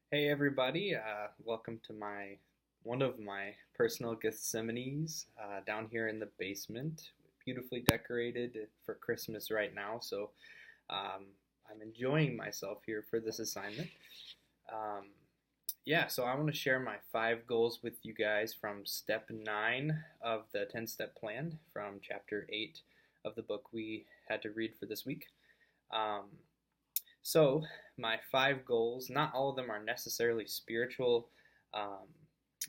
Hey everybody, welcome to one of my personal Gethsemanes down here in the basement, beautifully decorated for Christmas right now. So um, I'm enjoying myself here for this assignment. Um, so I want to share my 5 goals with you guys from step 9 of the 10-step plan from chapter 8 of the book we had to read for this week. Um, so, my 5 goals, not all of them are necessarily spiritual, um,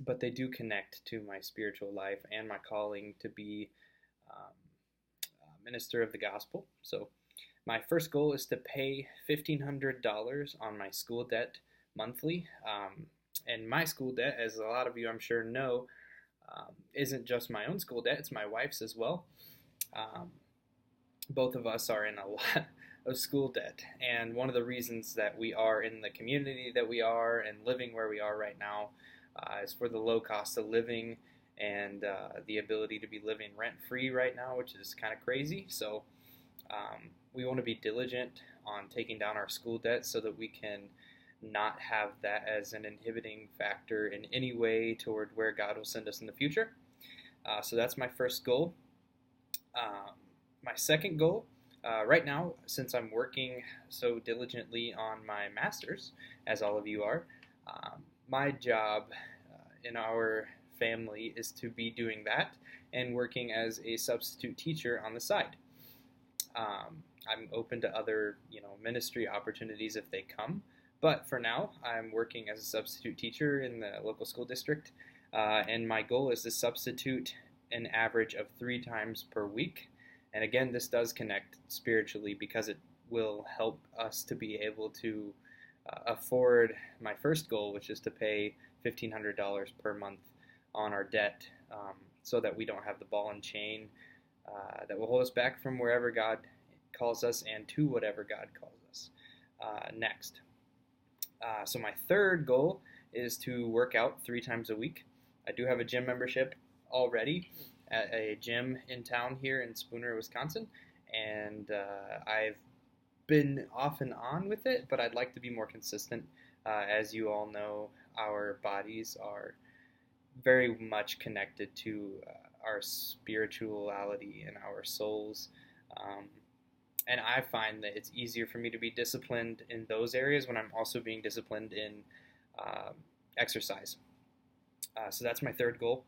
but they do connect to my spiritual life and my calling to be um, a minister of the gospel. So, my first goal is to pay $1,500 on my school debt monthly. And my school debt, as a lot of you I'm sure know, isn't just my own school debt, it's my wife's as well. Um, both of us are in a lot of school debt. And one of the reasons that we are in the community that we are and living where we are right now is for the low cost of living and the ability to be living rent free right now, which is kind of crazy. So we want to be diligent on taking down our school debt so that we can not have that as an inhibiting factor in any way toward where God will send us in the future. So that's my first goal. Um, my second goal, right now, since I'm working so diligently on my master's, as all of you are, my job in our family is to be doing that and working as a substitute teacher on the side. I'm open to other, ministry opportunities if they come, but for now, I'm working as a substitute teacher in the local school district, and my goal is to substitute an average of 3 times per week. And again, this does connect spiritually because it will help us to be able to afford my first goal, which is to pay $1,500 per month on our debt, so that we don't have the ball and chain that will hold us back from wherever God calls us and to whatever God calls us next. So my third goal is to work out 3 times a week. I do have a gym membership already at a gym in town here in Spooner, Wisconsin, and I've been off and on with it, but I'd like to be more consistent. As you all know, our bodies are very much connected to our spirituality and our souls. Um, and I find that it's easier for me to be disciplined in those areas when I'm also being disciplined in uh, exercise. So that's my third goal.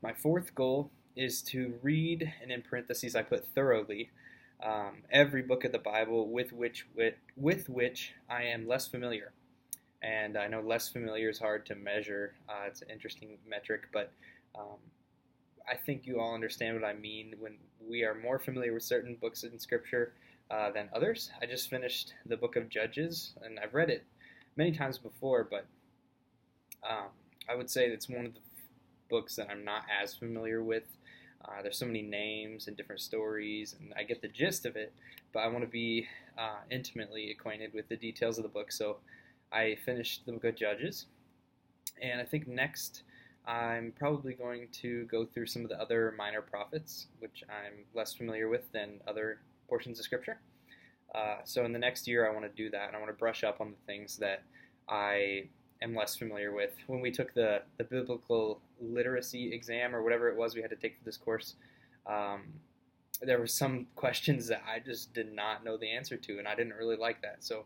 My fourth goal is to read, and in parentheses I put thoroughly, every book of the Bible with which I am less familiar. And I know less familiar is hard to measure. It's an interesting metric, but um, I think you all understand what I mean when we are more familiar with certain books in Scripture than others. I just finished the book of Judges, and I've read it many times before, but um, I would say it's one of the books that I'm not as familiar with. There's so many names and different stories, and I get the gist of it, but I want to be intimately acquainted with the details of the book. So I finished the book of Judges, and I think next I'm probably going to go through some of the other minor prophets, which I'm less familiar with than other portions of Scripture. So in the next year, I want to do that, and I want to brush up on the things that I am less familiar with. When we took the biblical literacy exam or whatever it was we had to take for this course, there were some questions that I just did not know the answer to, and I didn't really like that. So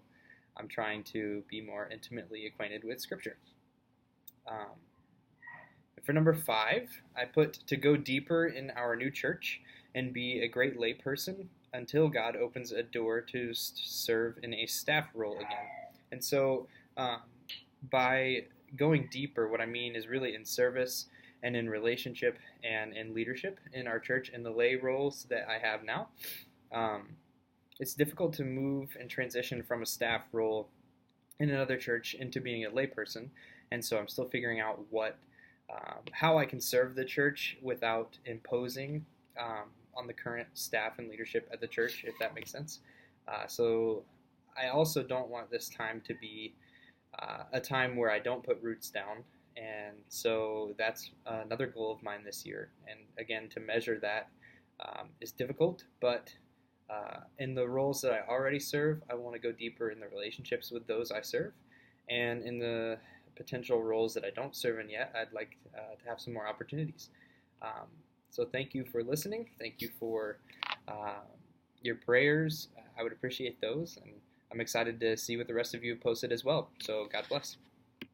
I'm trying to be more intimately acquainted with Scripture. For number 5, I put to go deeper in our new church and be a great layperson until God opens a door to serve in a staff role again. And so by going deeper, what I mean is really in service and in relationship and in leadership in our church and the lay roles that I have now. It's difficult to move and transition from a staff role in another church into being a layperson, and so I'm still figuring out how I can serve the church without imposing on the current staff and leadership at the church, if that makes sense. So I also don't want this time to be a time where I don't put roots down, and so that's another goal of mine this year. And again, to measure that is difficult, but in the roles that I already serve, I want to go deeper in the relationships with those I serve, And in the potential roles that I don't serve in yet, I'd like to have some more opportunities. So thank you for listening. Thank you for uh, your prayers. I would appreciate those. And I'm excited to see what the rest of you have posted as well. So God bless.